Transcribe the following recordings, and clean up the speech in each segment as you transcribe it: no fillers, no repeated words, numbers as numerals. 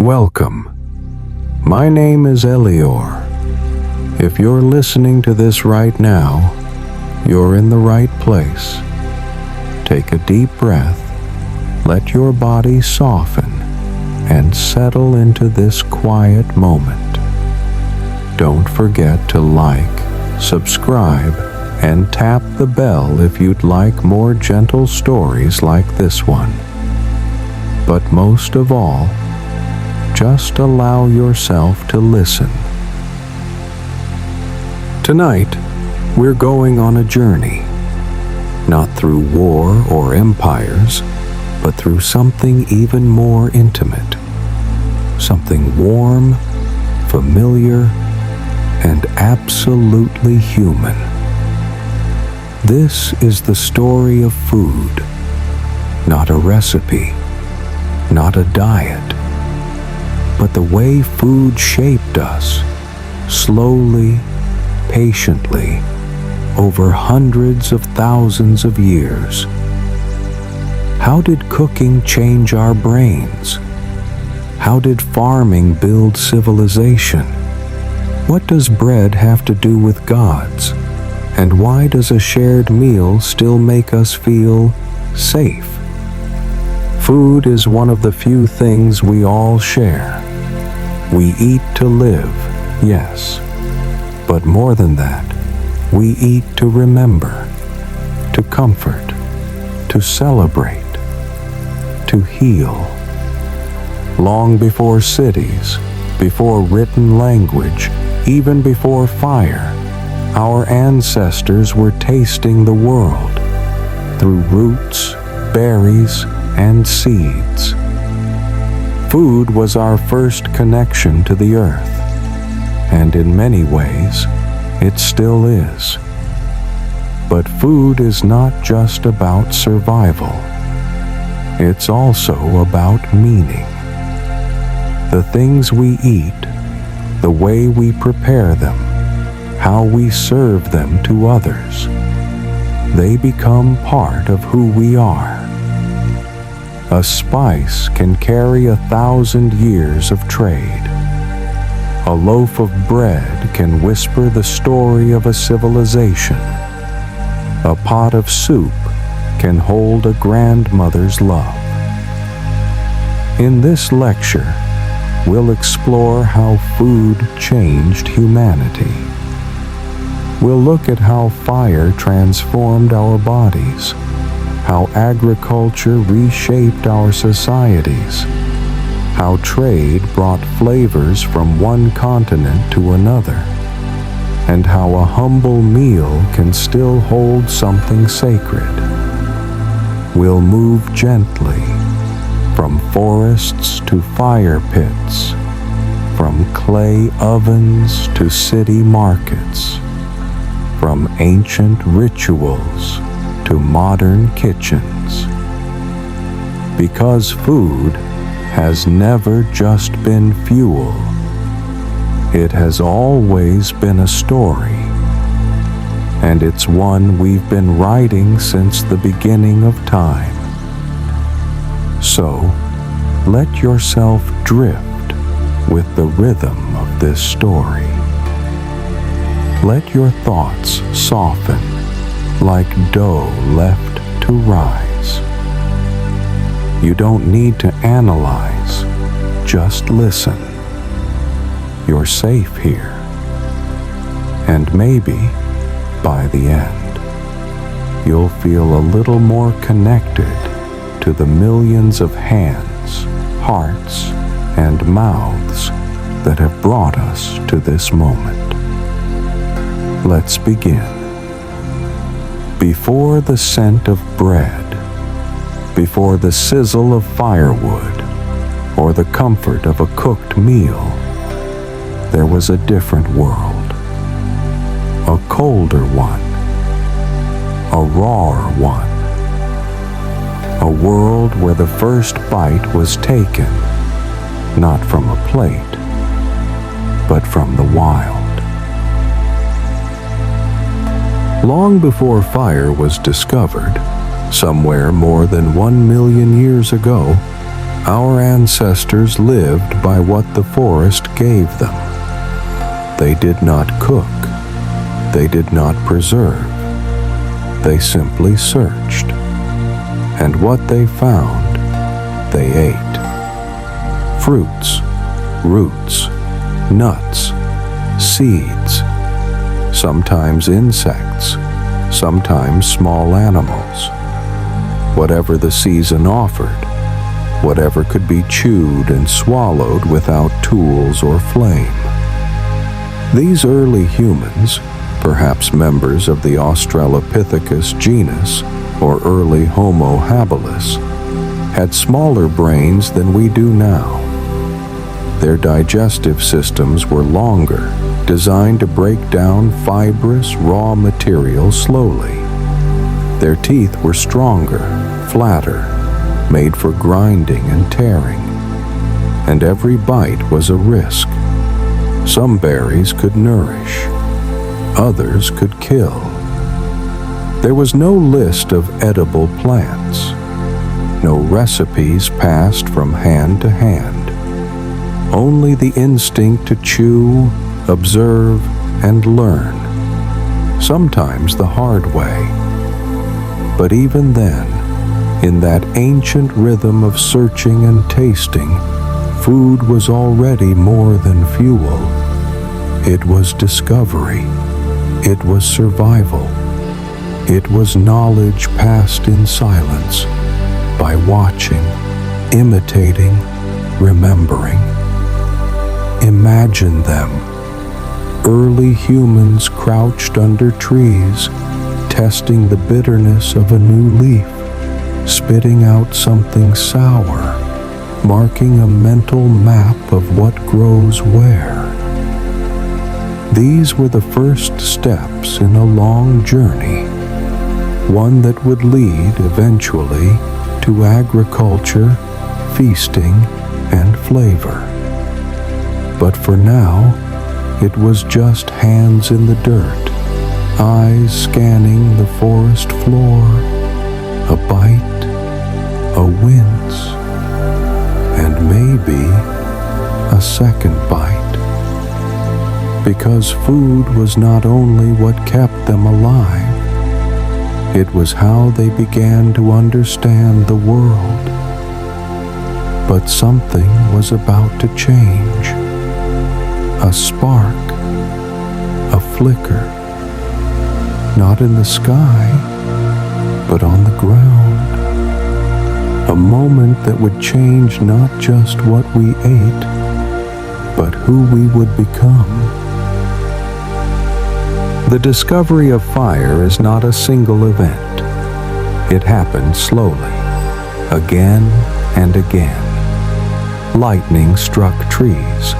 Welcome. My name is Elior. If you're listening to this right now, you're in the right place. Take a deep breath, let your body soften, and settle into this quiet moment. Don't forget to like, subscribe, and tap the bell if you'd like more gentle stories like this one. But most of all, just allow yourself to listen. Tonight, we're going on a journey, not through war or empires, but through something even more intimate, something warm, familiar, and absolutely human. This is the story of food, not a recipe, not a diet, but the way food shaped us, slowly, patiently, over hundreds of thousands of years. How did cooking change our brains? How did farming build civilization? What does bread have to do with gods? And why does a shared meal still make us feel safe? Food is one of the few things we all share. We eat to live, yes, but more than that, we eat to remember, to comfort, to celebrate, to heal. Long before cities, before written language, even before fire, our ancestors were tasting the world through roots, berries, and seeds. Food was our first connection to the earth, and in many ways, it still is. But food is not just about survival. It's also about meaning. The things we eat, the way we prepare them, how we serve them to others, they become part of who we are. A spice can carry 1,000 years of trade. A loaf of bread can whisper the story of a civilization. A pot of soup can hold a grandmother's love. In this lecture, we'll explore how food changed humanity. We'll look at how fire transformed our bodies, how agriculture reshaped our societies, how trade brought flavors from one continent to another, and how a humble meal can still hold something sacred. We'll move gently, from forests to fire pits, from clay ovens to city markets, from ancient rituals to modern kitchens. Because food has never just been fuel. It has always been a story, and it's one we've been writing since the beginning of time. So, let yourself drift with the rhythm of this story. Let your thoughts soften like dough left to rise. You don't need to analyze, just listen. You're safe here. And maybe, by the end, you'll feel a little more connected to the millions of hands, hearts, and mouths that have brought us to this moment. Let's begin. Before the scent of bread, before the sizzle of firewood, or the comfort of a cooked meal, there was a different world. A colder one. A rawer one. A world where the first bite was taken, not from a plate, but from the wild. Long before fire was discovered, somewhere more than 1 million years ago, Our ancestors lived by what the forest gave them. They did not cook. They did not preserve. They simply searched. And what they found, they ate. Fruits, roots, nuts, seeds, sometimes insects, sometimes small animals. Whatever the season offered, whatever could be chewed and swallowed without tools or flame. These early humans, perhaps members of the Australopithecus genus or early Homo habilis, had smaller brains than we do now. Their digestive systems were longer, designed to break down fibrous, raw material slowly. Their teeth were stronger, flatter, made for grinding and tearing, and every bite was a risk. Some berries could nourish, others could kill. There was no list of edible plants, no recipes passed from hand to hand, only the instinct to chew, observe, and learn, sometimes the hard way. But even then, in that ancient rhythm of searching and tasting, food was already more than fuel. It was discovery. It was survival. It was knowledge passed in silence, by watching, imitating, remembering. Imagine them, early humans crouched under trees, testing the bitterness of a new leaf, spitting out something sour, marking a mental map of what grows where. These were the first steps in a long journey, one that would lead eventually to agriculture, feasting, and flavor. But for now, it was just hands in the dirt, eyes scanning the forest floor, a bite, a wince, and maybe a second bite. Because food was not only what kept them alive, it was how they began to understand the world. But something was about to change. A spark, a flicker, not in the sky, but on the ground. A moment that would change not just what we ate, but who we would become. The discovery of fire is not a single event. It happened slowly, again and again. Lightning struck trees,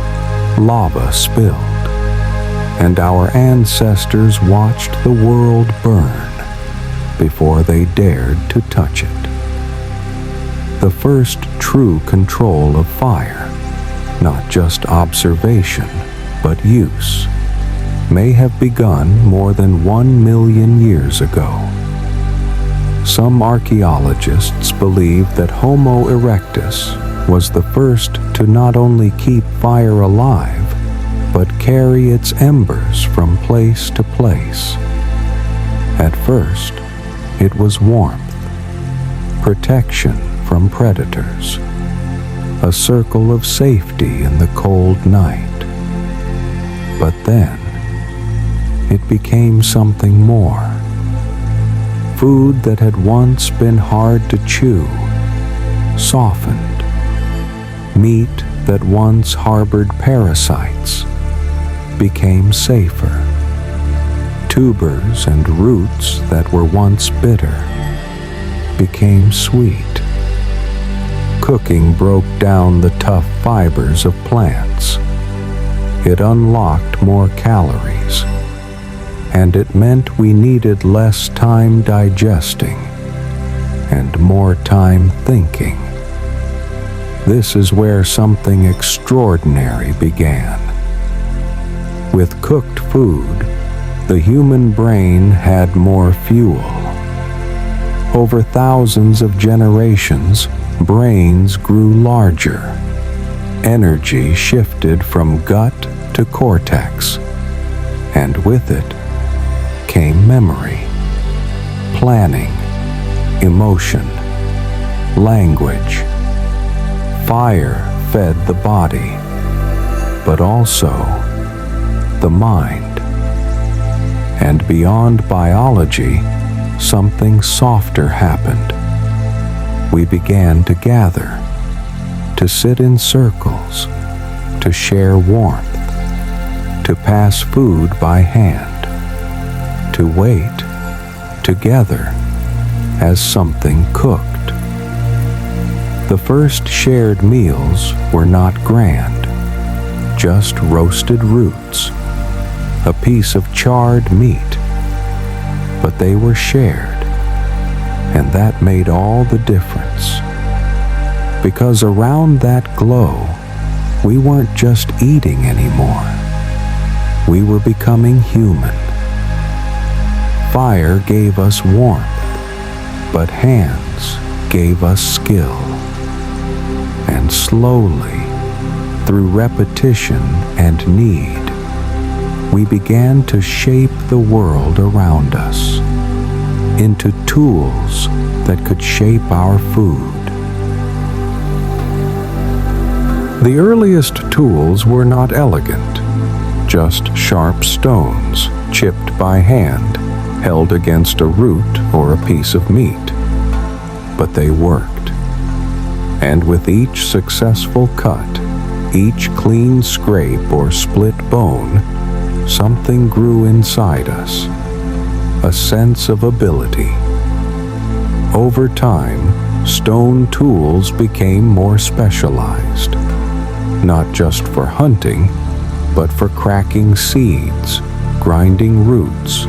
lava spilled, and our ancestors watched the world burn before they dared to touch it. The first true control of fire, not just observation, but use, may have begun more than 1 million years ago. Some archaeologists believe that Homo erectus was the first to not only keep fire alive, but carry its embers from place to place. At first, it was warmth, protection from predators, a circle of safety in the cold night. But then, it became something more. Food that had once been hard to chew, softened. Meat that once harbored parasites became safer. Tubers and roots that were once bitter became sweet. Cooking broke down the tough fibers of plants. It unlocked more calories, and it meant we needed less time digesting and more time thinking. This is where something extraordinary began. With cooked food, the human brain had more fuel. Over thousands of generations, brains grew larger. Energy shifted from gut to cortex, and with it came memory, planning, emotion, language. Fire fed the body, but also the mind. And beyond biology, something softer happened. We began to gather, to sit in circles, to share warmth, to pass food by hand, to wait together as something cooked. The first shared meals were not grand, just roasted roots, a piece of charred meat, but they were shared, and that made all the difference. Because around that glow, we weren't just eating anymore. We were becoming human. Fire gave us warmth, but hands gave us skill. And slowly, through repetition and need, we began to shape the world around us into tools that could shape our food. The earliest tools were not elegant, just sharp stones chipped by hand, held against a root or a piece of meat. But they worked. And with each successful cut, each clean scrape or split bone, something grew inside us, a sense of ability. Over time, stone tools became more specialized, not just for hunting, but for cracking seeds, grinding roots,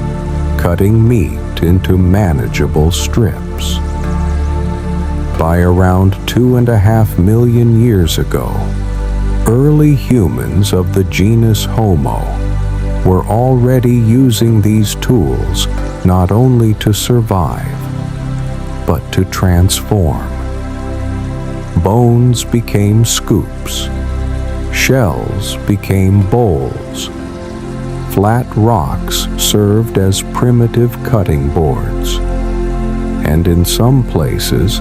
cutting meat into manageable strips. By around 2.5 million years ago, early humans of the genus Homo were already using these tools not only to survive, but to transform. Bones became scoops, shells became bowls, flat rocks served as primitive cutting boards, and in some places,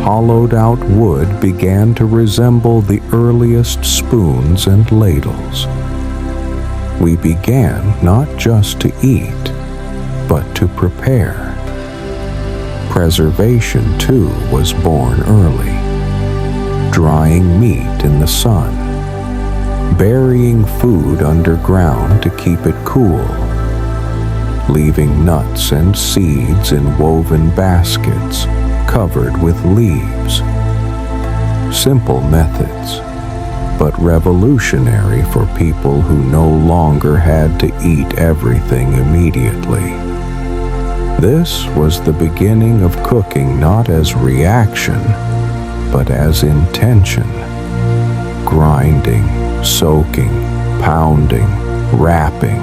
hollowed-out wood began to resemble the earliest spoons and ladles. We began not just to eat, but to prepare. Preservation, too, was born early. Drying meat in the sun, burying food underground to keep it cool, leaving nuts and seeds in woven baskets covered with leaves. Simple methods, but revolutionary for people who no longer had to eat everything immediately. This was the beginning of cooking not as reaction, but as intention. Grinding, soaking, pounding, wrapping.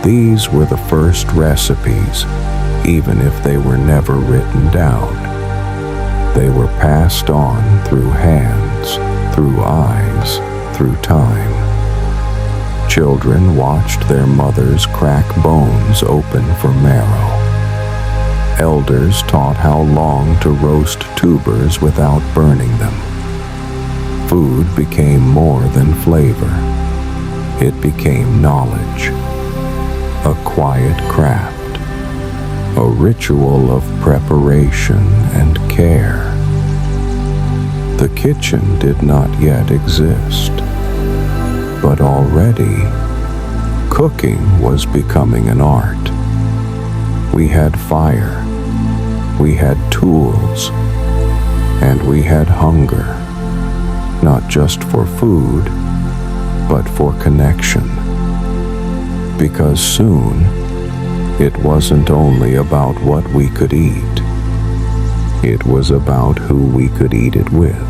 These were the first recipes, even if they were never written down. They were passed on through hands, through eyes, through time. Children watched their mothers crack bones open for marrow. Elders taught how long to roast tubers without burning them. Food became more than flavor. It became knowledge, a quiet craft, a ritual of preparation and care. The kitchen did not yet exist, but already cooking was becoming an art. We had fire, we had tools, and we had hunger, not just for food, but for connection. Because soon, it wasn't only about what we could eat. It was about who we could eat it with.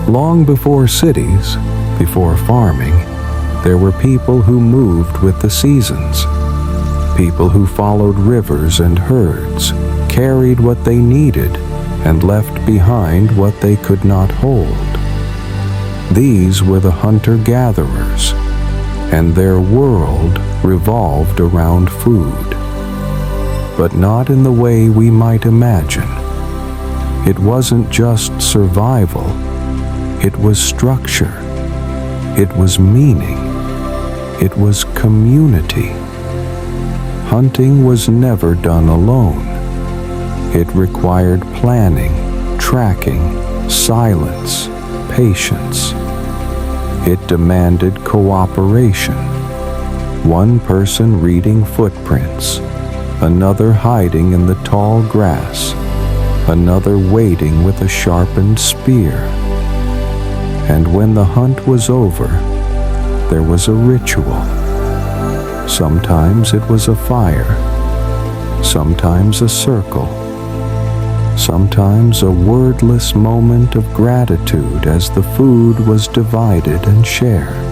Long before cities, before farming, there were people who moved with the seasons. People who followed rivers and herds, carried what they needed, and left behind what they could not hold. These were the hunter-gatherers, and their world revolved around food. But not in the way we might imagine. It wasn't just survival, it was structure, it was meaning, it was community. Hunting was never done alone. It required planning, tracking, silence, patience. It demanded cooperation. One person reading footprints, another hiding in the tall grass, another waiting with a sharpened spear. And when the hunt was over, there was a ritual. Sometimes it was a fire, sometimes a circle, sometimes a wordless moment of gratitude as the food was divided and shared.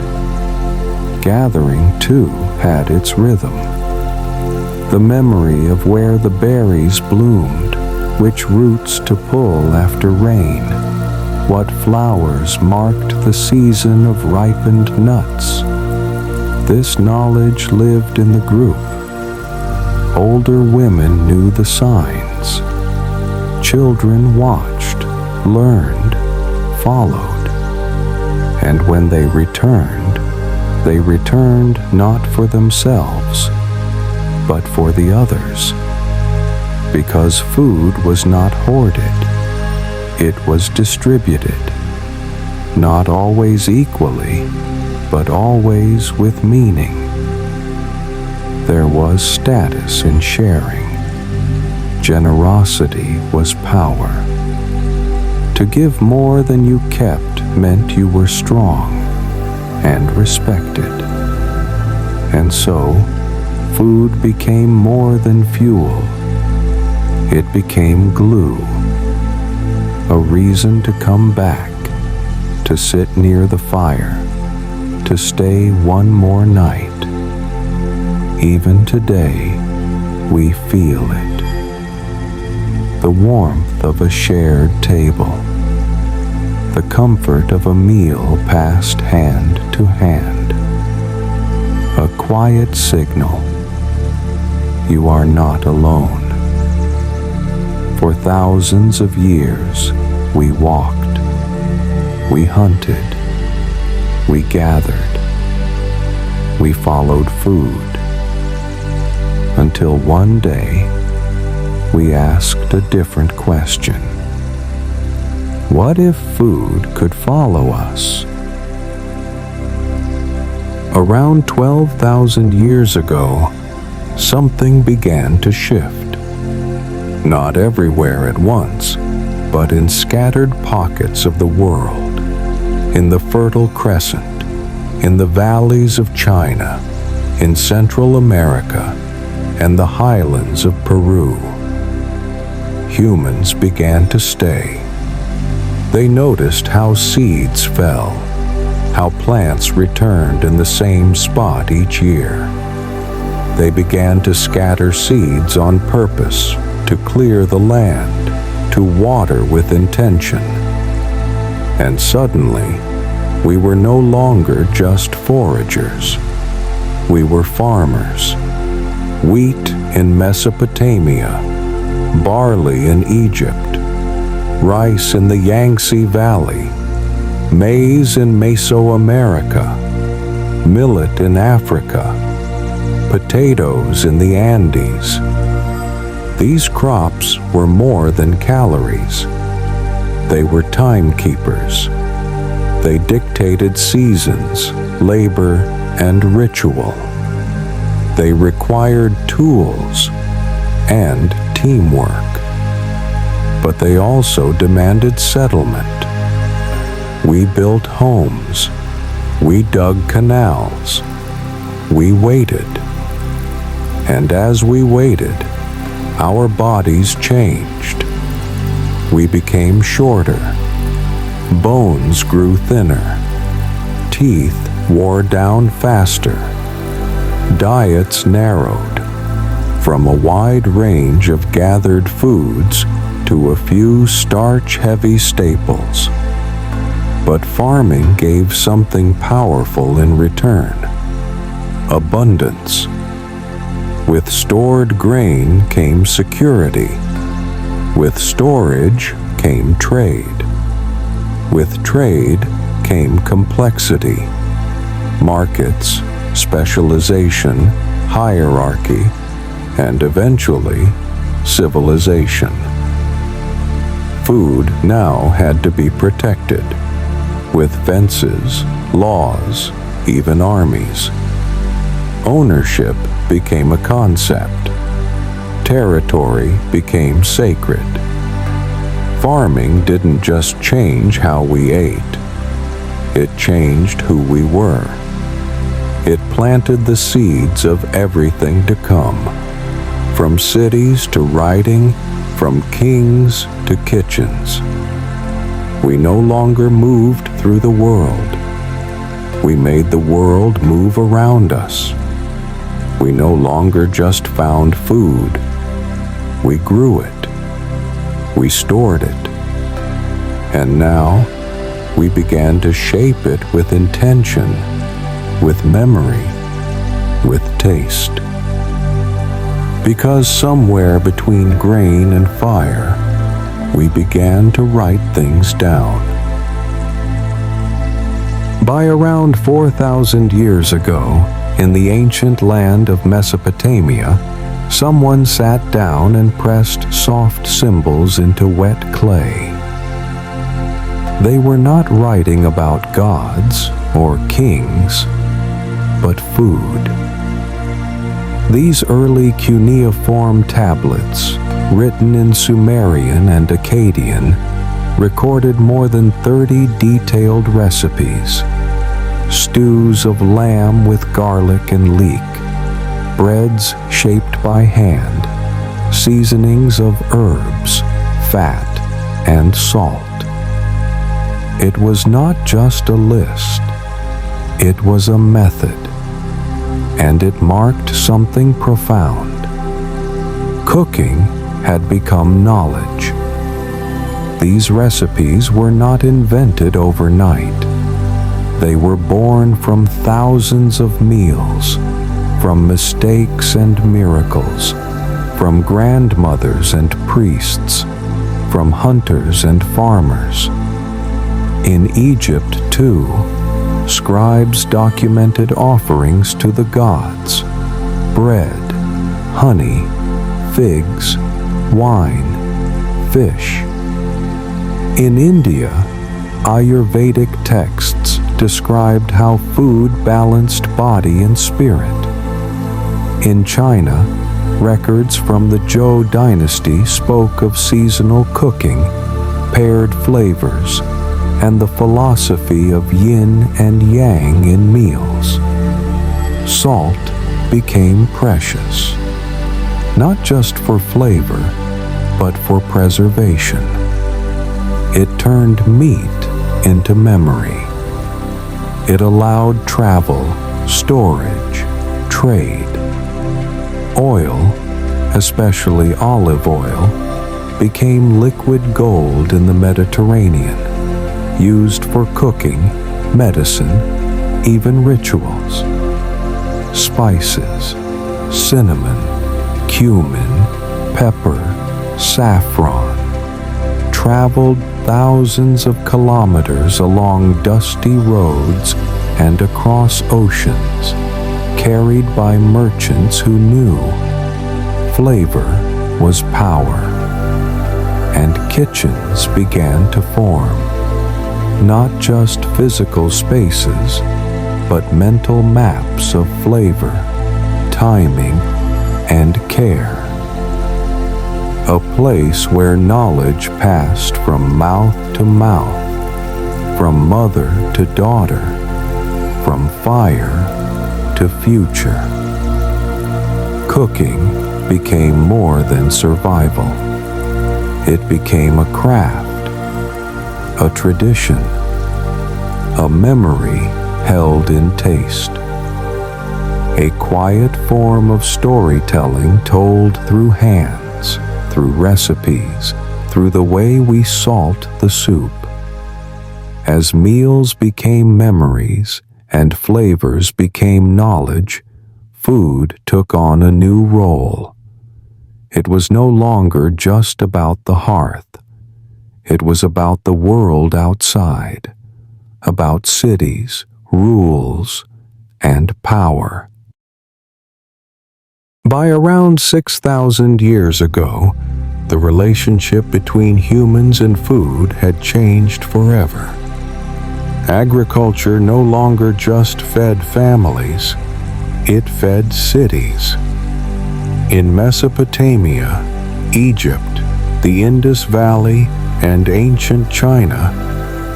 Gathering, too, had its rhythm. The memory of where the berries bloomed, which roots to pull after rain, what flowers marked the season of ripened nuts. This knowledge lived in the group. Older women knew the signs. Children watched, learned, followed. And when they returned not for themselves, but for the others. Because food was not hoarded, it was distributed, not always equally, but always with meaning. There was status in sharing. Generosity was power. To give more than you kept meant you were strong and respected. And so, food became more than fuel. It became glue, a reason to come back, to sit near the fire, to stay one more night. Even today, we feel it. The warmth of a shared table, the comfort of a meal passed hand to hand, a quiet signal, you are not alone. For thousands of years, we walked, we hunted, we gathered, we followed food, until one day we asked a different question. What if food could follow us? Around 12,000 years ago, something began to shift. Not everywhere at once, but in scattered pockets of the world, in the Fertile Crescent, in the valleys of China, in Central America, and the highlands of Peru. Humans began to stay. They noticed how seeds fell, how plants returned in the same spot each year. They began to scatter seeds on purpose, to clear the land, to water with intention. And suddenly, we were no longer just foragers. We were farmers. Wheat in Mesopotamia, barley in Egypt, rice in the Yangtze Valley, maize in Mesoamerica, millet in Africa, potatoes in the Andes. These crops were more than calories. They were timekeepers. They dictated seasons, labor, and ritual. They required tools and teamwork. But they also demanded settlement. We built homes. We dug canals. We waited. And as we waited, our bodies changed. We became shorter. Bones grew thinner. Teeth wore down faster. Diets narrowed. From a wide range of gathered foods to a few starch-heavy staples. But farming gave something powerful in return: abundance. With stored grain came security. With storage came trade. With trade came complexity, markets, specialization, hierarchy, and eventually civilization. Food now had to be protected, with fences, laws, even armies. Ownership became a concept. Territory became sacred. Farming didn't just change how we ate. It changed who we were. It planted the seeds of everything to come, from cities to writing, from kings to kitchens. We no longer moved through the world. We made the world move around us. We no longer just found food. We grew it. We stored it. And now we began to shape it with intention, with memory, with taste. Because somewhere between grain and fire, we began to write things down. By around 4,000 years ago, in the ancient land of Mesopotamia, someone sat down and pressed soft symbols into wet clay. They were not writing about gods or kings, but food. These early cuneiform tablets, written in Sumerian and Akkadian, recorded more than 30 detailed recipes: stews of lamb with garlic and leek, breads shaped by hand, seasonings of herbs, fat, and salt. It was not just a list. It was a method, and it marked something profound. Cooking had become knowledge. These recipes were not invented overnight. They were born from thousands of meals, from mistakes and miracles, from grandmothers and priests, from hunters and farmers. In Egypt, too, scribes documented offerings to the gods: bread, honey, figs, wine, fish. In India, Ayurvedic texts described how food balanced body and spirit. In China, records from the Zhou dynasty spoke of seasonal cooking, paired flavors, and the philosophy of yin and yang in meals. Salt became precious, not just for flavor, but for preservation. It turned meat into memory. It allowed travel, storage, trade. Oil, especially olive oil, became liquid gold in the Mediterranean, used for cooking, medicine, even rituals. Spices, cinnamon, cumin, pepper, saffron, traveled thousands of kilometers along dusty roads and across oceans, carried by merchants who knew flavor was power. And kitchens began to form, not just physical spaces, but mental maps of flavor, timing, and care. A place where knowledge passed from mouth to mouth, from mother to daughter, from fire to future. Cooking became more than survival. It became a craft, a tradition, a memory held in taste. A quiet form of storytelling told through hands, through recipes, through the way we salt the soup. As meals became memories and flavors became knowledge, food took on a new role. It was no longer just about the hearth. It was about the world outside, about cities, rules, and power. By around 6,000 years ago, the relationship between humans and food had changed forever. Agriculture no longer just fed families, it fed cities. In Mesopotamia, Egypt, the Indus Valley, and ancient China,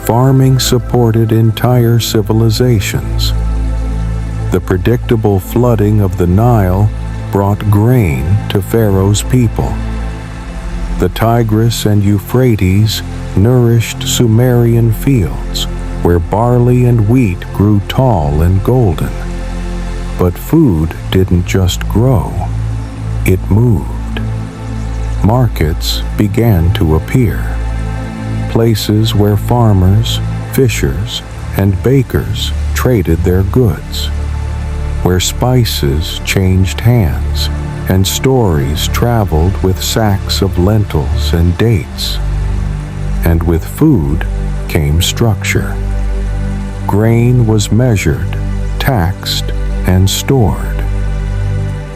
farming supported entire civilizations. The predictable flooding of the Nile brought grain to Pharaoh's people. The Tigris and Euphrates nourished Sumerian fields, where barley and wheat grew tall and golden. But food didn't just grow, it moved. Markets began to appear, places where farmers, fishers, and bakers traded their goods, where spices changed hands and stories traveled with sacks of lentils and dates. And with food came structure. Grain was measured, taxed, and stored.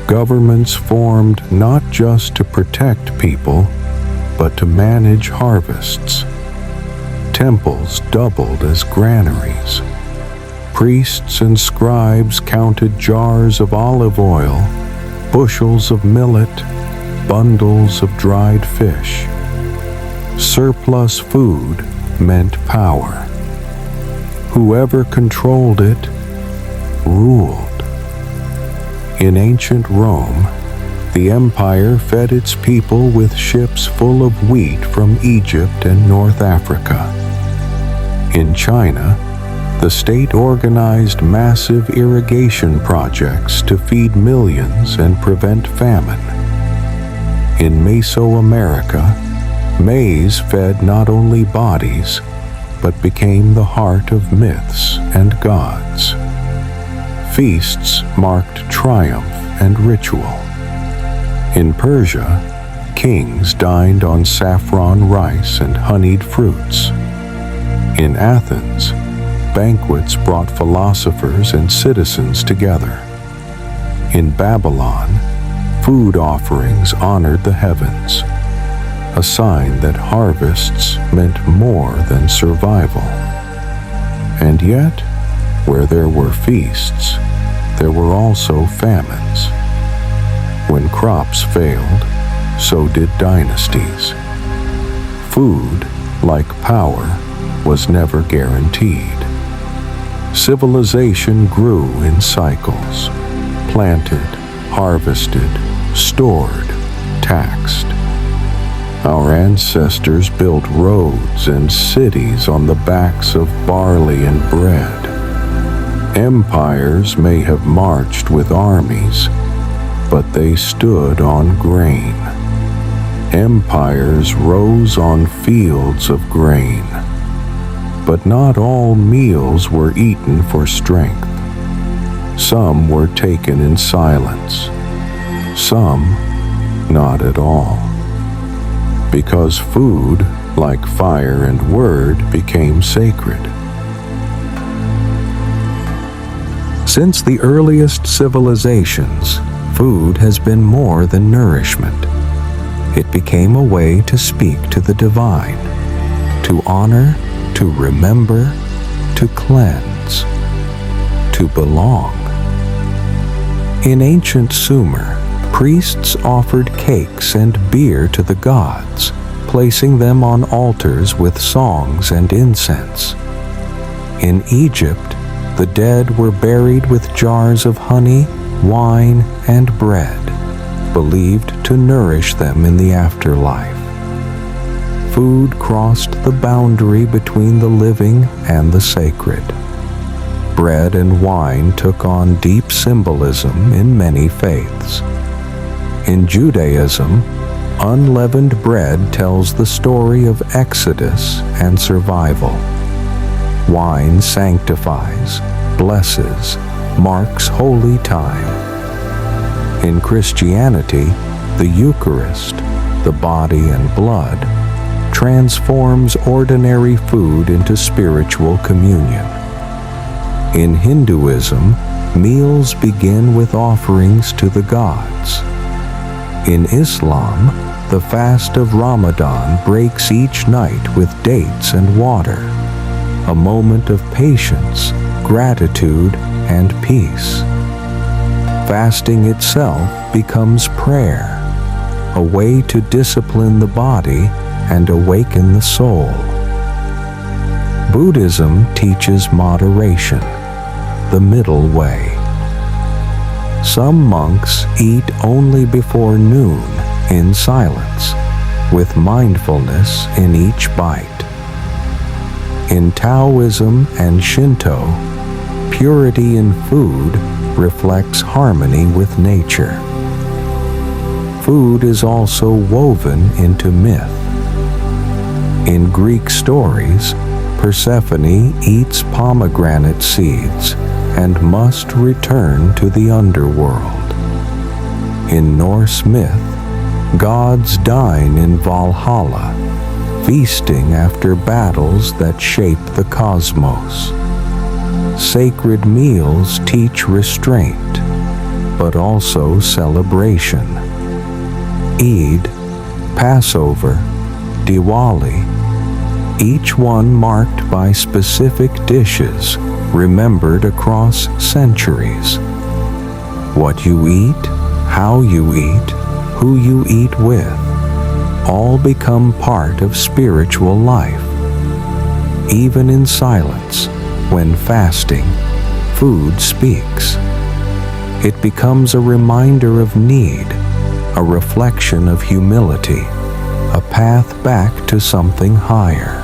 Governments formed not just to protect people, but to manage harvests. Temples doubled as granaries. Priests and scribes counted jars of olive oil, bushels of millet, bundles of dried fish. Surplus food meant power. Whoever controlled it ruled. In ancient Rome, the empire fed its people with ships full of wheat from Egypt and North Africa. In China, the state organized massive irrigation projects to feed millions and prevent famine. In Mesoamerica, maize fed not only bodies, but became the heart of myths and gods. Feasts marked triumph and ritual. In Persia, kings dined on saffron rice and honeyed fruits. In Athens, banquets brought philosophers and citizens together. In Babylon, food offerings honored the heavens, a sign that harvests meant more than survival. And yet, where there were feasts, there were also famines. When crops failed, so did dynasties. Food, like power, was never guaranteed. Civilization grew in cycles, planted, harvested, stored, taxed. Our ancestors built roads and cities on the backs of barley and bread. Empires may have marched with armies, but they stood on grain. Empires rose on fields of grain. But not all meals were eaten for strength. Some were taken in silence. Some not at all. Because food, like fire and word, became sacred. Since the earliest civilizations, food has been more than nourishment. It became a way to speak to the divine, to honor, to remember, to cleanse, to belong. In ancient Sumer, priests offered cakes and beer to the gods, placing them on altars with songs and incense. In Egypt, the dead were buried with jars of honey, wine, and bread, believed to nourish them in the afterlife. Food crossed the boundary between the living and the sacred. Bread and wine took on deep symbolism in many faiths. In Judaism, unleavened bread tells the story of exodus and survival. Wine sanctifies, blesses, marks holy time. In Christianity, the Eucharist, the body and blood, transforms ordinary food into spiritual communion. In Hinduism, meals begin with offerings to the gods. In Islam, the fast of Ramadan breaks each night with dates and water, a moment of patience, gratitude, and peace. Fasting itself becomes prayer, a way to discipline the body and awaken the soul. Buddhism teaches moderation, the middle way. Some monks eat only before noon in silence, with mindfulness in each bite. In Taoism and Shinto, purity in food reflects harmony with nature. Food is also woven into myth. In Greek stories, Persephone eats pomegranate seeds and must return to the underworld. In Norse myth, gods dine in Valhalla, feasting after battles that shape the cosmos. Sacred meals teach restraint, but also celebration. Eid, Passover, Diwali, each one marked by specific dishes remembered across centuries. What you eat, how you eat, who you eat with, all become part of spiritual life. Even in silence, when fasting, food speaks. It becomes a reminder of need, a reflection of humility, a path back to something higher.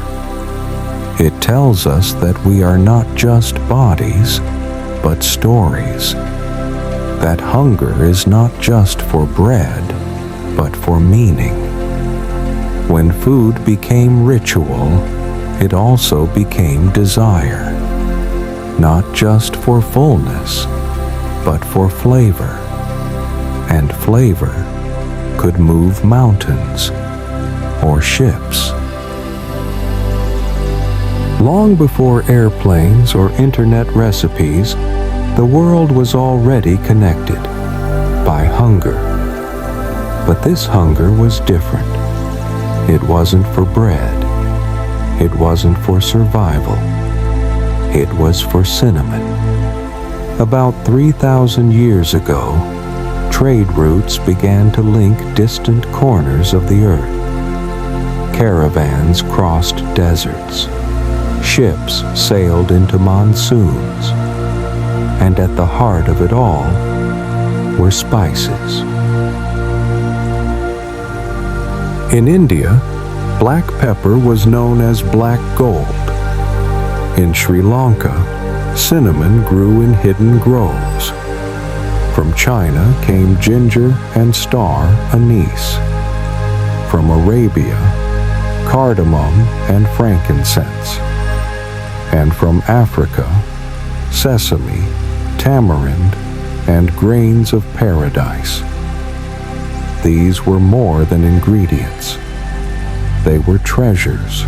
It tells us that we are not just bodies, but stories. That hunger is not just for bread, but for meaning. When food became ritual, it also became desire. Not just for fullness, but for flavor. And flavor could move mountains or ships. Long before airplanes or internet recipes, the world was already connected by hunger. But this hunger was different. It wasn't for bread. It wasn't for survival. It was for cinnamon. About 3,000 years ago, trade routes began to link distant corners of the earth. Caravans crossed deserts. Ships sailed into monsoons. And at the heart of it all were spices. In India, black pepper was known as black gold. In Sri Lanka, cinnamon grew in hidden groves. From China came ginger and star anise. From Arabia, cardamom and frankincense. And from Africa, sesame, tamarind, and grains of paradise. These were more than ingredients. They were treasures.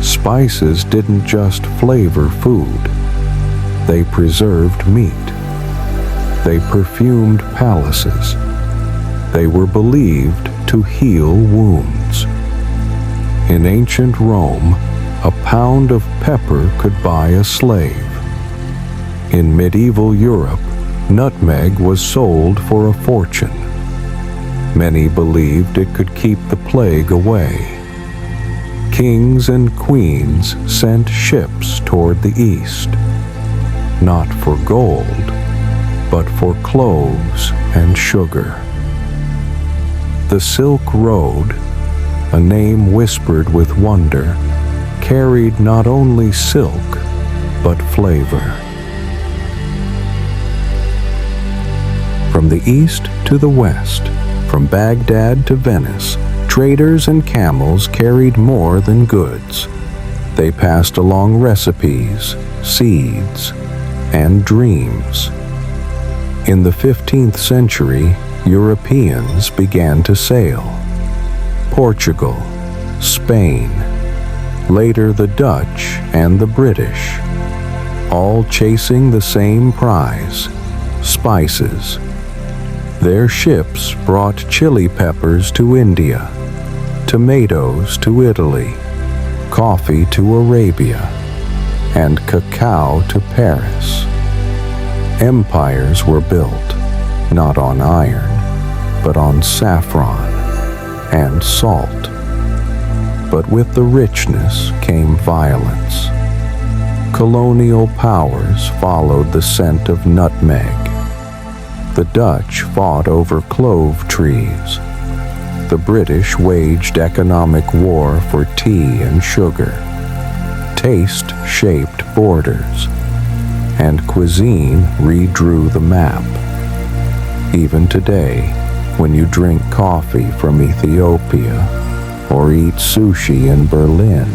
Spices didn't just flavor food. They preserved meat. They perfumed palaces. They were believed to heal wounds. In ancient Rome, a pound of pepper could buy a slave. In medieval Europe, nutmeg was sold for a fortune. Many believed it could keep the plague away. Kings and queens sent ships toward the east, not for gold, but for cloves and sugar. The Silk Road, a name whispered with wonder, carried not only silk, but flavor. From the east to the west, From Baghdad to Venice, traders and camels carried more than goods. They passed along recipes, seeds, and dreams. In the 15th century, Europeans began to sail. Portugal, Spain, later the Dutch and the British, all chasing the same prize, spices. Their ships brought chili peppers to India, tomatoes to Italy, coffee to Arabia, and cacao to Paris. Empires were built, not on iron, but on saffron and salt. But with the richness came violence. Colonial powers followed the scent of nutmeg. The Dutch fought over clove trees. The British waged economic war for tea and sugar. Taste shaped borders, and cuisine redrew the map. Even today, when you drink coffee from Ethiopia or eat sushi in Berlin,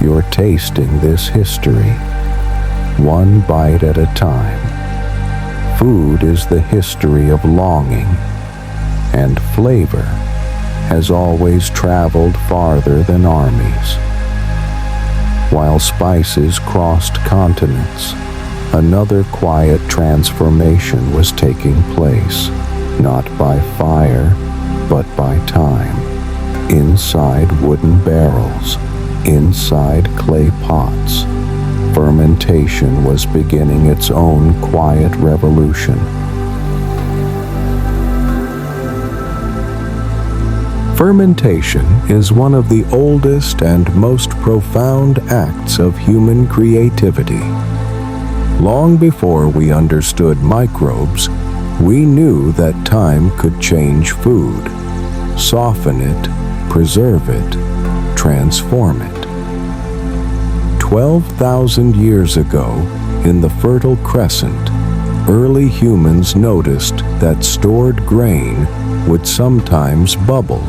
you're tasting this history, one bite at a time. Food is the history of longing, and flavor has always traveled farther than armies. While spices crossed continents, another quiet transformation was taking place, not by fire, but by time. Inside wooden barrels, inside clay pots, fermentation was beginning its own quiet revolution. Fermentation is one of the oldest and most profound acts of human creativity. Long before we understood microbes, we knew that time could change food, soften it, preserve it, transform it. 12,000 years ago, in the Fertile Crescent, early humans noticed that stored grain would sometimes bubble.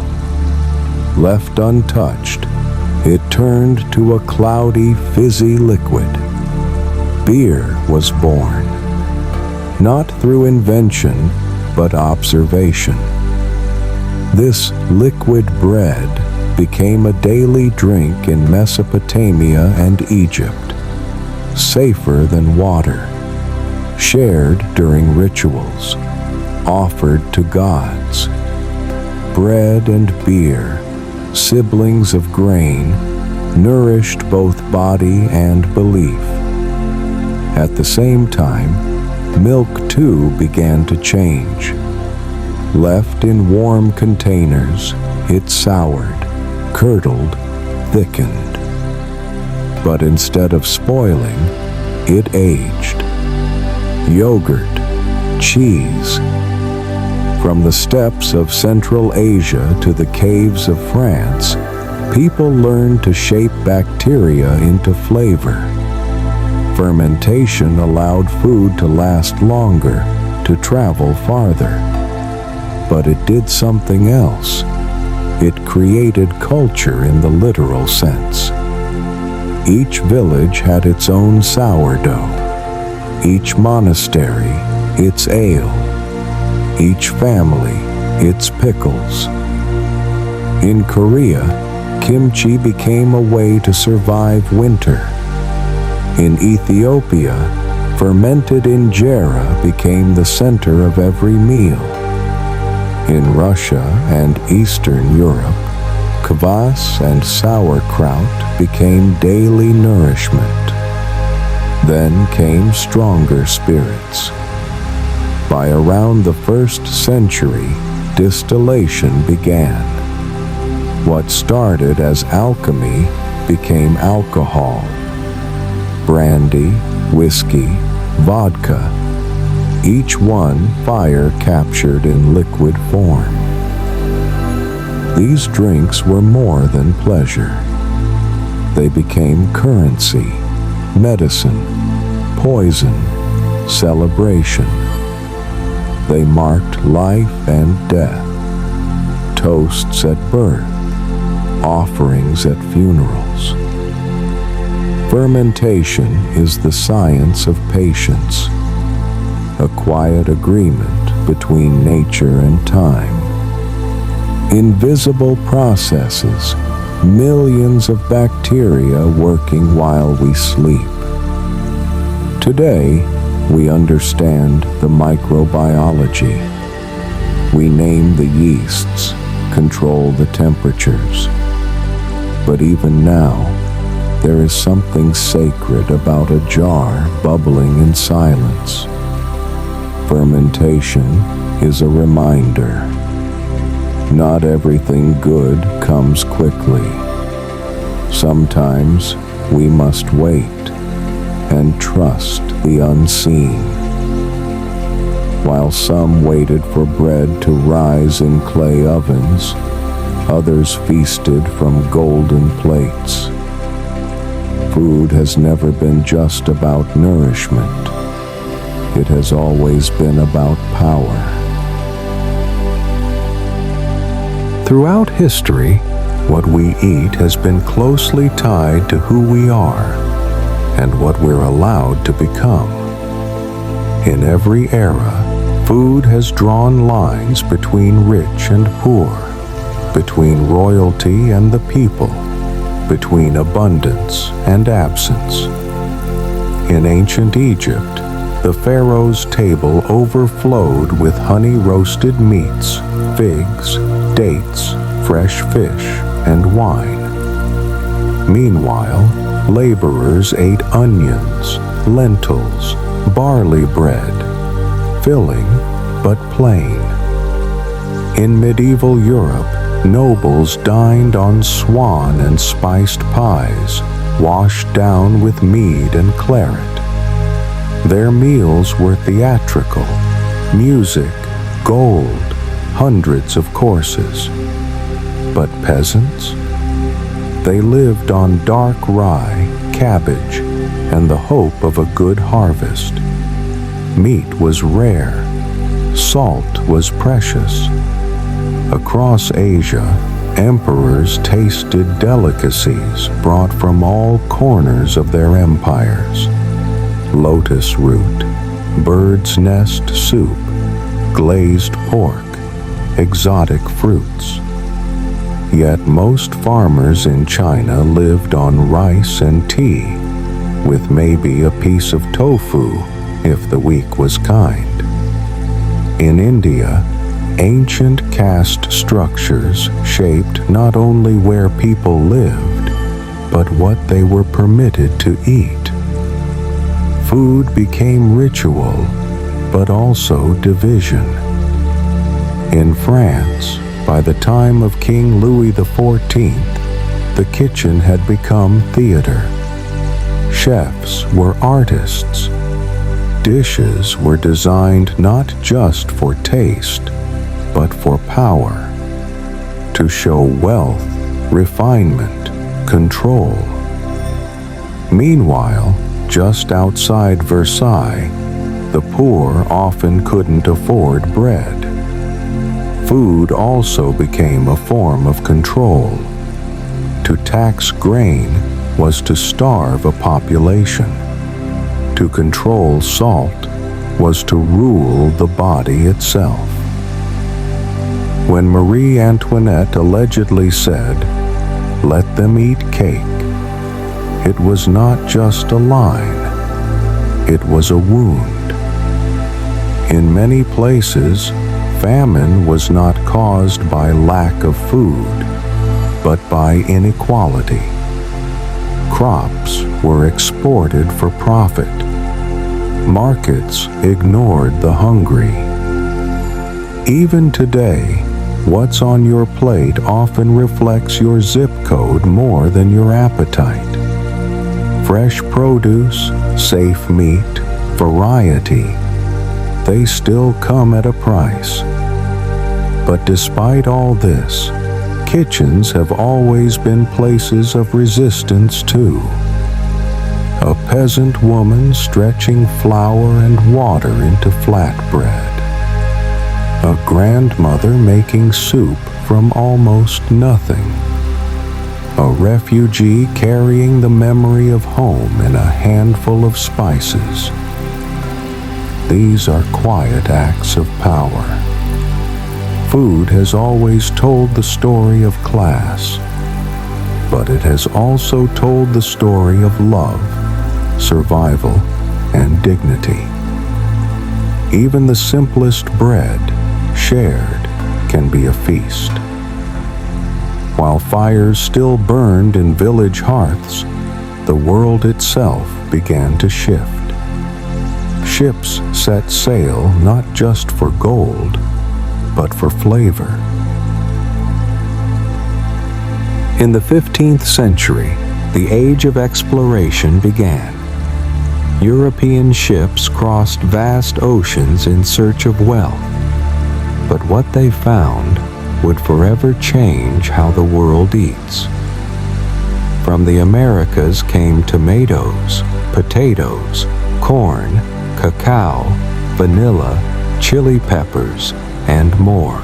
Left untouched, it turned to a cloudy, fizzy liquid. Beer was born, not through invention, but observation. This liquid bread became a daily drink in Mesopotamia and Egypt, safer than water, shared during rituals, offered to gods. Bread and beer, siblings of grain, nourished both body and belief. At the same time, milk too began to change. Left in warm containers, it soured, curdled, thickened. But instead of spoiling, it aged. Yogurt, cheese. From the steppes of Central Asia to the caves of France, people learned to shape bacteria into flavor. Fermentation allowed food to last longer, to travel farther. But it did something else. It created culture in the literal sense. Each village had its own sourdough, each monastery its ale, each family its pickles. In Korea, kimchi became a way to survive winter. In Ethiopia, fermented injera became the center of every meal. In Russia and Eastern Europe, kvass and sauerkraut became daily nourishment. Then came stronger spirits. By around the 1st century, distillation began. What started as alchemy became alcohol. Brandy, whiskey, vodka, each one fire captured in liquid form. These drinks were more than pleasure. They became currency, medicine, poison, celebration. They marked life and death. toasts at birth, offerings at funerals. Fermentation is the science of patience, a quiet agreement between nature and time. Invisible processes, millions of bacteria working while we sleep. Today, we understand the microbiology. We name the yeasts, control the temperatures. But even now, there is something sacred about a jar bubbling in silence. Fermentation is a reminder. Not everything good comes quickly. Sometimes we must wait and trust the unseen. While some waited for bread to rise in clay ovens, others feasted from golden plates. Food has never been just about nourishment. It has always been about power. Throughout history, what we eat has been closely tied to who we are and what we're allowed to become. In every era, food has drawn lines between rich and poor, between royalty and the people, between abundance and absence. In ancient Egypt, the pharaoh's table overflowed with honey-roasted meats, figs, dates, fresh fish, and wine. Meanwhile, laborers ate onions, lentils, barley bread, filling but plain. In medieval Europe, nobles dined on swan and spiced pies, washed down with mead and claret. Their meals were theatrical, music, gold, hundreds of courses. But peasants? They lived on dark rye, cabbage, and the hope of a good harvest. Meat was rare. Salt was precious. Across Asia, emperors tasted delicacies brought from all corners of their empires. Lotus root, bird's nest soup, glazed pork, exotic fruits. Yet most farmers in China lived on rice and tea, with maybe a piece of tofu if the week was kind. In India, ancient caste structures shaped not only where people lived, but what they were permitted to eat. Food became ritual, but also division. In France, by the time of King Louis XIV, the kitchen had become theater. Chefs were artists. Dishes were designed not just for taste, but for power, to show wealth, refinement, control. Meanwhile, just outside Versailles, the poor often couldn't afford bread. Food also became a form of control. To tax grain was to starve a population. To control salt was to rule the body itself. When Marie Antoinette allegedly said, "Let them eat cake," it was not just a line, it was a wound. In many places, famine was not caused by lack of food, but by inequality. Crops were exported for profit. Markets ignored the hungry. Even today, what's on your plate often reflects your zip code more than your appetite. Fresh produce, safe meat, variety, they still come at a price. But despite all this, kitchens have always been places of resistance too. A peasant woman stretching flour and water into flatbread. A grandmother making soup from almost nothing. A refugee carrying the memory of home in a handful of spices. These are quiet acts of power. Food has always told the story of class, but it has also told the story of love, survival, and dignity. Even the simplest bread, shared, can be a feast. While fires still burned in village hearths, the world itself began to shift. Ships set sail not just for gold, but for flavor. In the 15th century, the age of exploration began. European ships crossed vast oceans in search of wealth, but what they found would forever change how the world eats. From the Americas came tomatoes, potatoes, corn, cacao, vanilla, chili peppers, and more.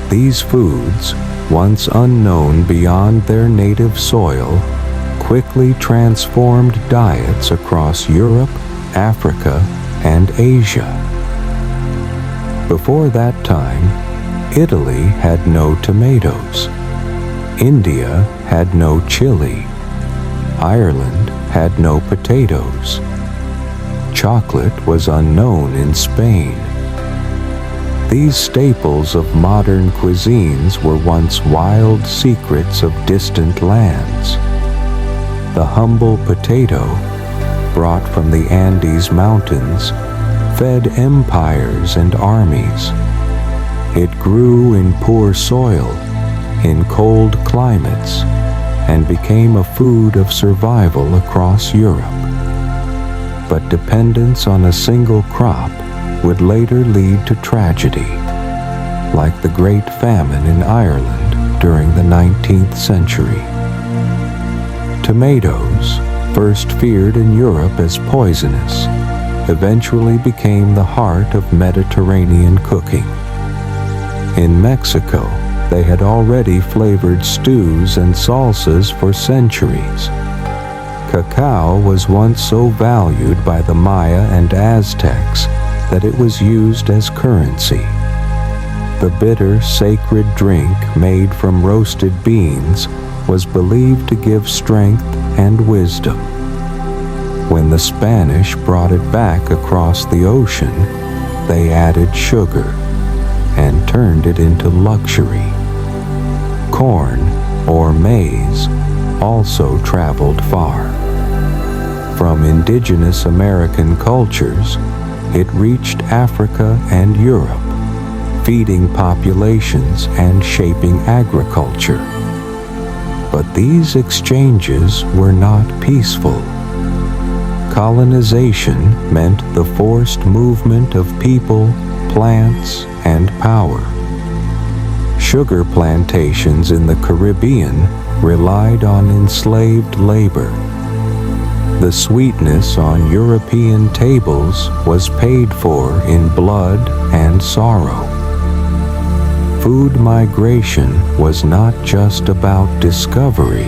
These foods, once unknown beyond their native soil, quickly transformed diets across Europe, Africa, and Asia. Before that time, Italy had no tomatoes. India had no chili. Ireland had no potatoes. Chocolate was unknown in Spain. These staples of modern cuisines were once wild secrets of distant lands. The humble potato, brought from the Andes Mountains, fed empires and armies. It grew in poor soil, in cold climates, and became a food of survival across Europe. But dependence on a single crop would later lead to tragedy, like the Great Famine in Ireland during the 19th century. Tomatoes, first feared in Europe as poisonous, eventually became the heart of Mediterranean cooking. In Mexico, they had already flavored stews and salsas for centuries. Cacao was once so valued by the Maya and Aztecs that it was used as currency. The bitter, sacred drink made from roasted beans was believed to give strength and wisdom. When the Spanish brought it back across the ocean, they added sugar and turned it into luxury. Corn, or maize, also traveled far. From indigenous American cultures, it reached Africa and Europe, feeding populations and shaping agriculture. But these exchanges were not peaceful. Colonization meant the forced movement of people, plants, and power. Sugar plantations in the Caribbean relied on enslaved labor. The sweetness on European tables was paid for in blood and sorrow. Food migration was not just about discovery,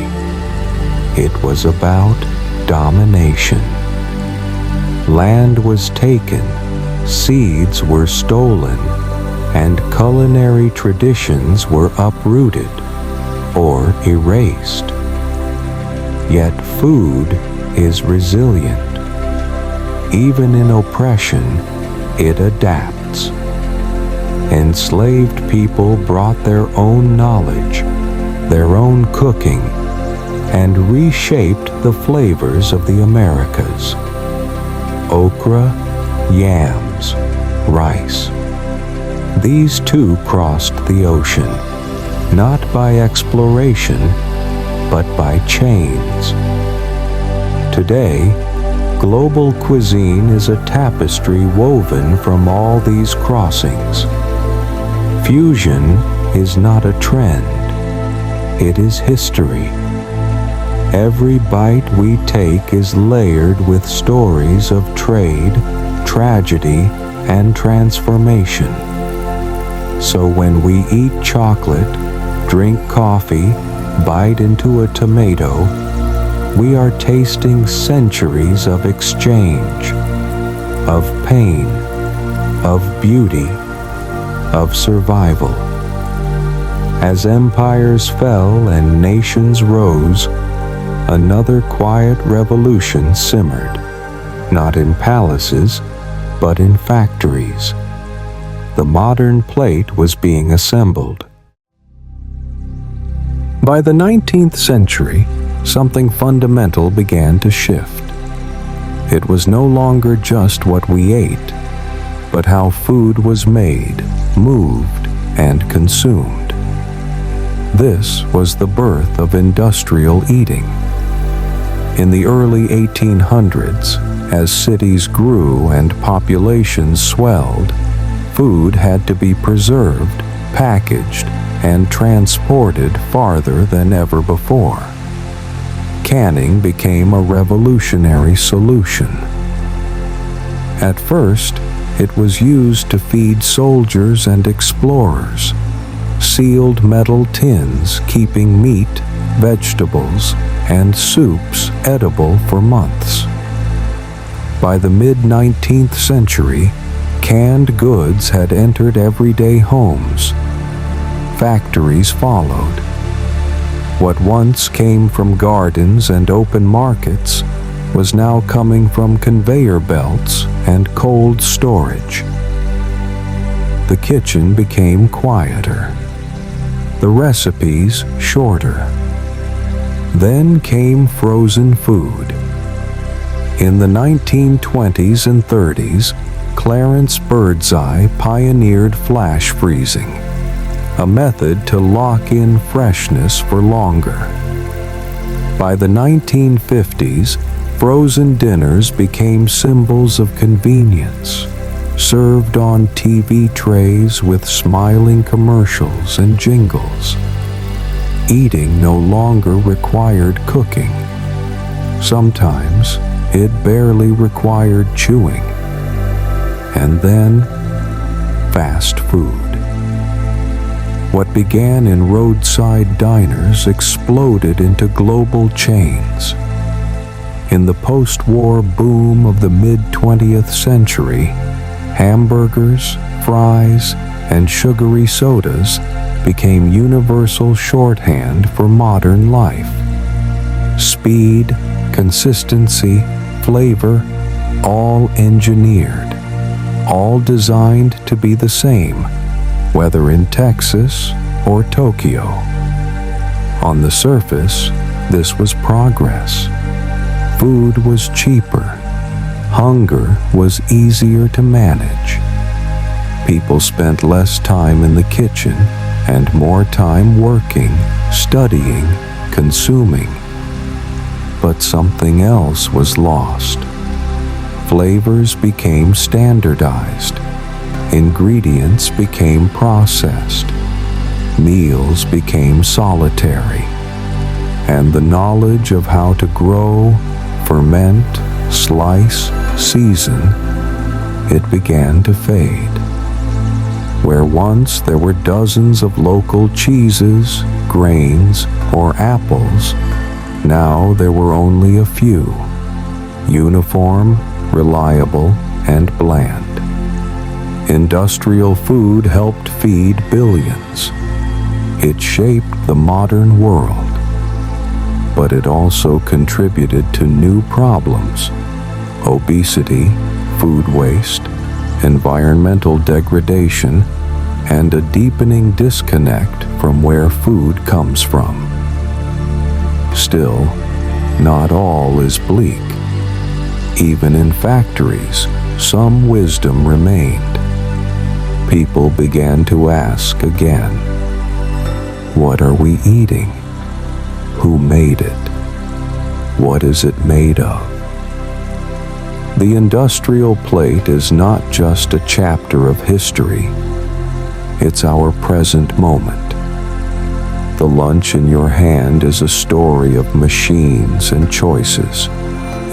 it was about domination. Land was taken, seeds were stolen, and culinary traditions were uprooted or erased. Yet food is resilient. Even in oppression, it adapts. Enslaved people brought their own knowledge, their own cooking, and reshaped the flavors of the Americas. Okra, yams, rice. These too crossed the ocean, not by exploration, but by chains. Today, global cuisine is a tapestry woven from all these crossings. Fusion is not a trend, it is history. Every bite we take is layered with stories of trade, tragedy, and transformation. So when we eat chocolate, drink coffee, bite into a tomato, we are tasting centuries of exchange, of pain, of beauty, of survival. As empires fell and nations rose, another quiet revolution simmered, not in palaces, but in factories. The modern plate was being assembled. By the 19th century, something fundamental began to shift. It was no longer just what we ate, but how food was made, moved, and consumed. This was the birth of industrial eating. In the early 1800s, as cities grew and populations swelled, food had to be preserved, packaged, and transported farther than ever before. Canning became a revolutionary solution. At first, it was used to feed soldiers and explorers, sealed metal tins keeping meat, vegetables, and soups edible for months. By the mid-19th century, canned goods had entered everyday homes. Factories followed. What once came from gardens and open markets was now coming from conveyor belts and cold storage. The kitchen became quieter, the recipes shorter. Then came frozen food. In the 1920s and 30s, Clarence Birdseye pioneered flash freezing, a method to lock in freshness for longer. By the 1950s, frozen dinners became symbols of convenience, served on TV trays with smiling commercials and jingles. Eating no longer required cooking. Sometimes it barely required chewing. And then, fast food. What began in roadside diners exploded into global chains. In the post-war boom of the mid-20th century, hamburgers, fries, and sugary sodas became universal shorthand for modern life. Speed, consistency, flavor, all engineered, all designed to be the same, whether in Texas or Tokyo. On the surface, this was progress. Food was cheaper. Hunger was easier to manage. People spent less time in the kitchen and more time working, studying, consuming. But something else was lost. Flavors became standardized. Ingredients became processed. Meals became solitary. And the knowledge of how to grow, ferment, slice, season, it began to fade. Where once there were dozens of local cheeses, grains, or apples, now there were only a few, uniform, reliable, and bland. Industrial food helped feed billions. It shaped the modern world. But it also contributed to new problems: obesity, food waste, environmental degradation, and a deepening disconnect from where food comes from. Still, not all is bleak. Even in factories, some wisdom remained. People began to ask again, what are we eating? Who made it? What is it made of? The industrial plate is not just a chapter of history. It's our present moment. The lunch in your hand is a story of machines and choices,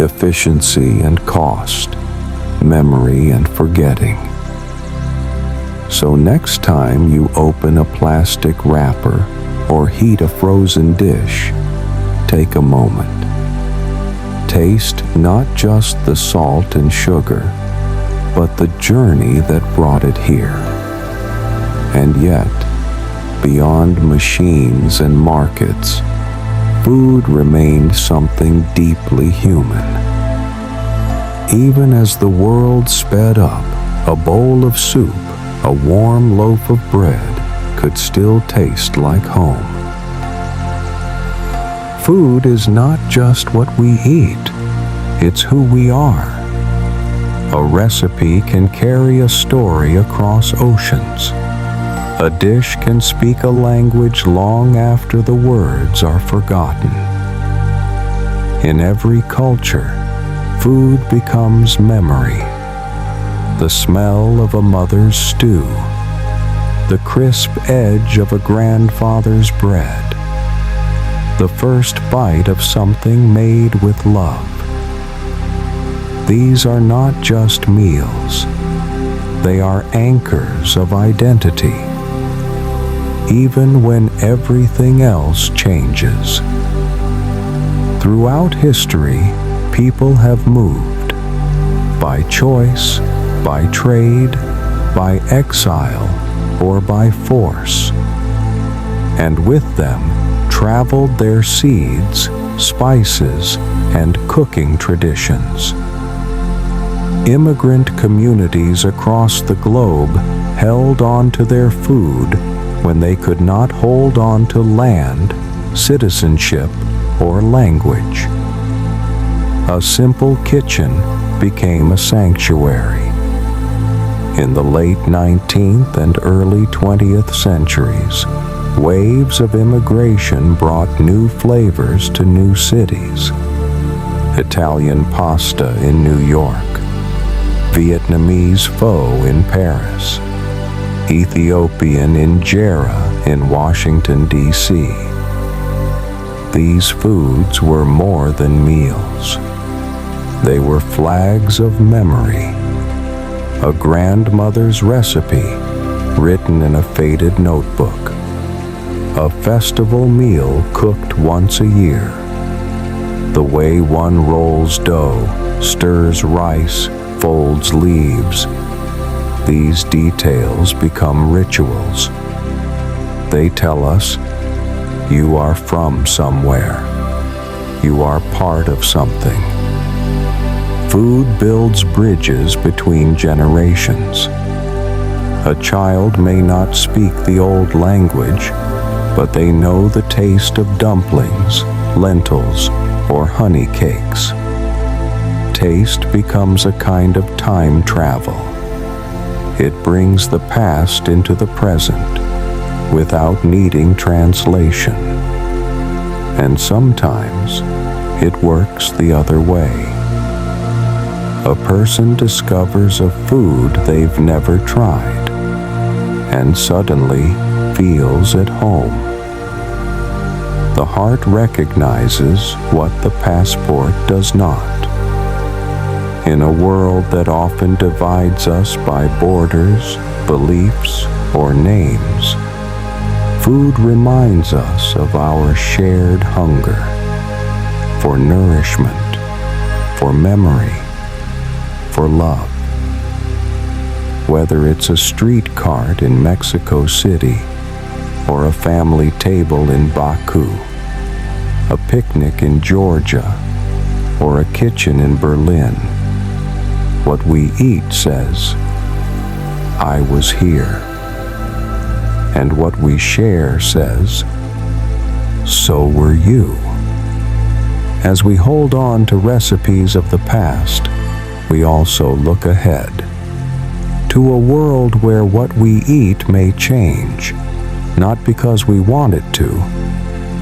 efficiency and cost, memory and forgetting. So next time you open a plastic wrapper or heat a frozen dish, take a moment. Taste not just the salt and sugar, but the journey that brought it here. And yet, beyond machines and markets, food remained something deeply human. Even as the world sped up, a bowl of soup, a warm loaf of bread could still taste like home. Food is not just what we eat, it's who we are. A recipe can carry a story across oceans. A dish can speak a language long after the words are forgotten. In every culture, food becomes memory. The smell of a mother's stew, the crisp edge of a grandfather's bread, the first bite of something made with love. These are not just meals. They are anchors of identity, even when everything else changes. Throughout history, people have moved, by choice, by trade, by exile, or by force. And with them traveled their seeds, spices, and cooking traditions. Immigrant communities across the globe held on to their food when they could not hold on to land, citizenship, or language. A simple kitchen became a sanctuary. In the late 19th and early 20th centuries, waves of immigration brought new flavors to new cities. Italian pasta in New York, Vietnamese pho in Paris, Ethiopian injera in Washington, D.C. These foods were more than meals. They were flags of memory. A grandmother's recipe written in a faded notebook. A festival meal cooked once a year. The way one rolls dough, stirs rice, folds leaves. These details become rituals. They tell us, you are from somewhere. You are part of something. Food builds bridges between generations. A child may not speak the old language, but they know the taste of dumplings, lentils, or honey cakes. Taste becomes a kind of time travel. It brings the past into the present without needing translation. And sometimes it works the other way. A person discovers a food they've never tried and suddenly feels at home. The heart recognizes what the passport does not. In a world that often divides us by borders, beliefs, or names, food reminds us of our shared hunger for nourishment, for memory, for love. Whether it's a street cart in Mexico City or a family table in Baku, a picnic in Georgia, or a kitchen in Berlin, what we eat says, I was here. And what we share says, so were you. As we hold on to recipes of the past, we also look ahead to a world where what we eat may change, not because we want it to,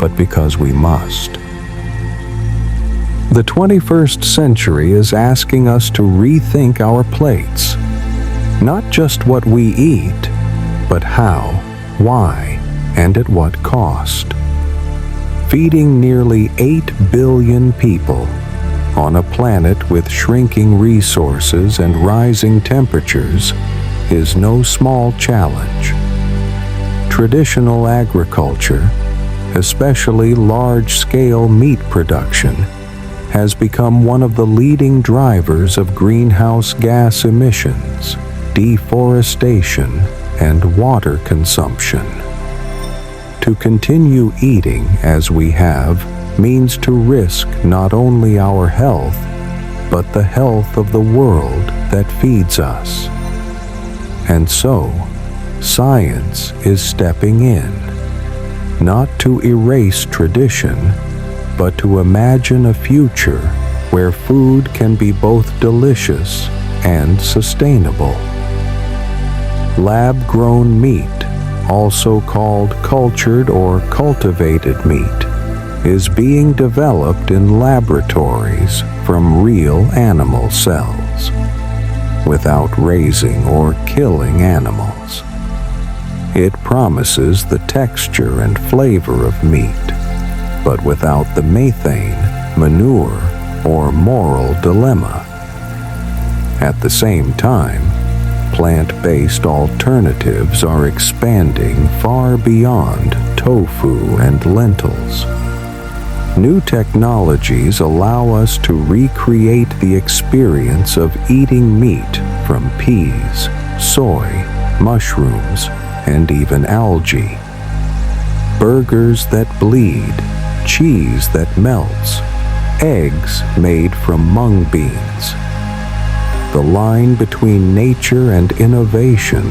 but because we must. The 21st century is asking us to rethink our plates, not just what we eat, but how, why, and at what cost. Feeding nearly 8 billion people on a planet with shrinking resources and rising temperatures is no small challenge. Traditional agriculture, especially large-scale meat production, has become one of the leading drivers of greenhouse gas emissions, deforestation, and water consumption. To continue eating as we have means to risk not only our health, but the health of the world that feeds us. And so, science is stepping in, not to erase tradition, but to imagine a future where food can be both delicious and sustainable. Lab-grown meat, also called cultured or cultivated meat, is being developed in laboratories from real animal cells, without raising or killing animals. It promises the texture and flavor of meat, but without the methane, manure, or moral dilemma. At the same time, plant-based alternatives are expanding far beyond tofu and lentils. New technologies allow us to recreate the experience of eating meat from peas, soy, mushrooms, and even algae. Burgers that bleed, cheese that melts, eggs made from mung beans. The line between nature and innovation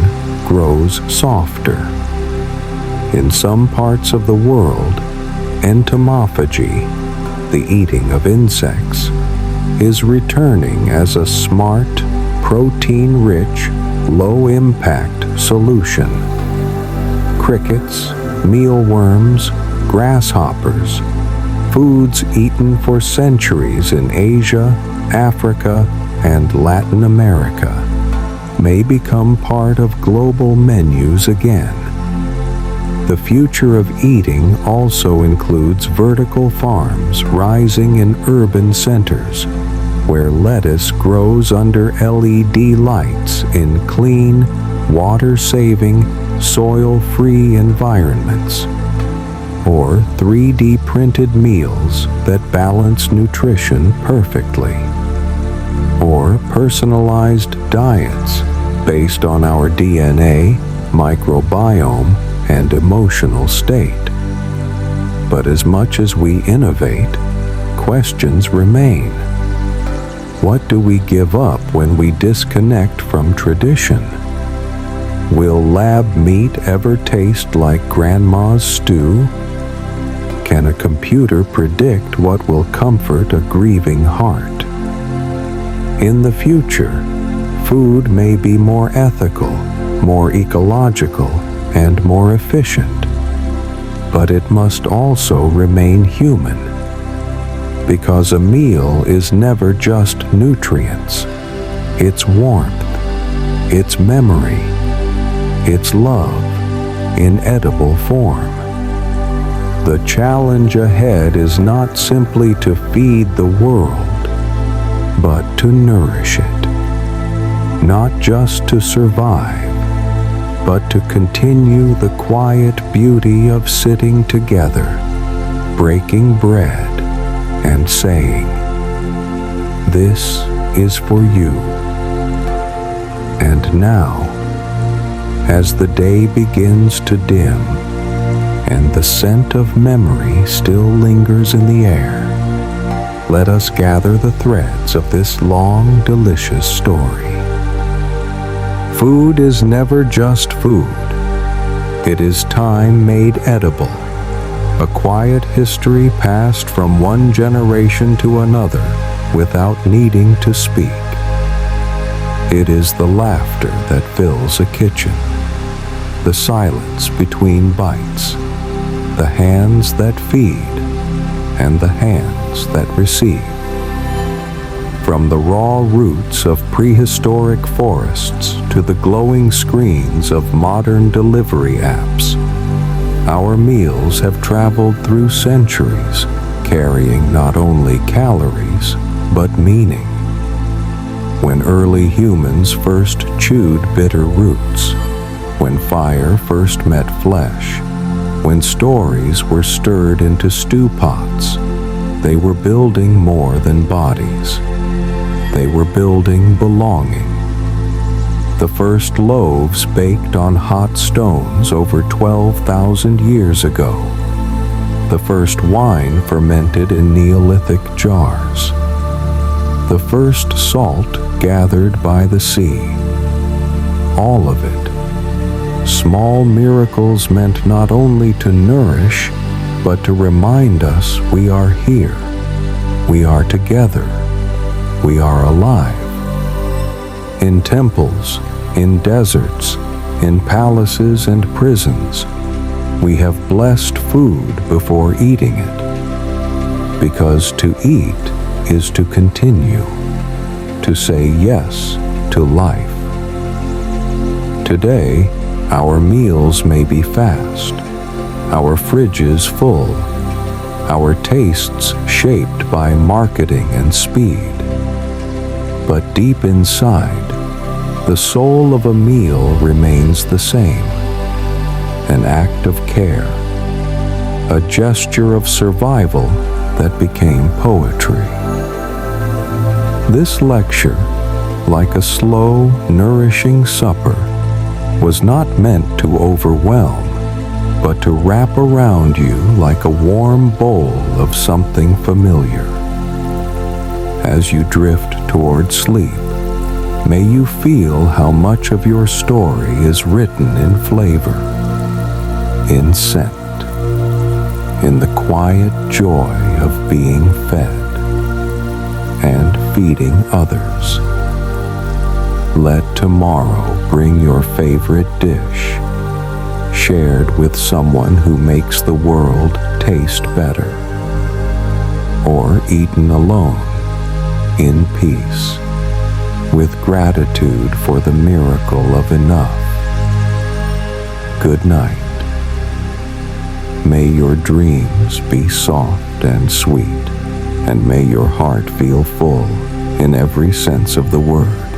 grows softer. In some parts of the world, entomophagy, the eating of insects, is returning as a smart, protein-rich, low-impact solution. Crickets, mealworms, grasshoppers, foods eaten for centuries in Asia, Africa, and Latin America, may become part of global menus again. The future of eating also includes vertical farms rising in urban centers, where lettuce grows under LED lights in clean, water-saving, soil-free environments, or 3D printed meals that balance nutrition perfectly, or personalized diets based on our DNA, microbiome, and emotional state. But as much as we innovate, questions remain. What do we give up when we disconnect from tradition? Will lab meat ever taste like grandma's stew? Can a computer predict what will comfort a grieving heart? In the future, food may be more ethical, more ecological, and more efficient, but it must also remain human, because a meal is never just nutrients. It's warmth, it's memory, it's love in edible form. The challenge ahead is not simply to feed the world, but to nourish it, not just to survive, but to continue the quiet beauty of sitting together, breaking bread, and saying, "This is for you." And now, as the day begins to dim, and the scent of memory still lingers in the air, let us gather the threads of this long, delicious story. Food is never just food. It is time made edible, a quiet history passed from one generation to another without needing to speak. It is the laughter that fills a kitchen, the silence between bites, the hands that feed, and the hands that receive. From the raw roots of prehistoric forests to the glowing screens of modern delivery apps, our meals have traveled through centuries, carrying not only calories, but meaning. when early humans first chewed bitter roots, when fire first met flesh, when stories were stirred into stew pots. They were building more than bodies. They were building belonging. The first loaves baked on hot stones over 12,000 years ago. The first wine fermented in Neolithic jars. The first salt gathered by the sea. All of it. Small miracles meant not only to nourish, but to remind us we are here. We are together. We are alive. In temples, in deserts, in palaces and prisons, we have blessed food before eating it. Because to eat is to continue, to say yes to life. Today, our meals may be fast, our fridges full, our tastes shaped by marketing and speed. But deep inside, the soul of a meal remains the same, an act of care, a gesture of survival that became poetry. This lecture, like a slow, nourishing supper, was not meant to overwhelm, but to wrap around you like a warm bowl of something familiar. As you drift toward sleep, may you feel how much of your story is written in flavor, in scent, in the quiet joy of being fed and feeding others. Let tomorrow bring your favorite dish, shared with someone who makes the world taste better, or eaten alone, in peace, with gratitude for the miracle of enough. Good night. May your dreams be soft and sweet, and may your heart feel full in every sense of the word.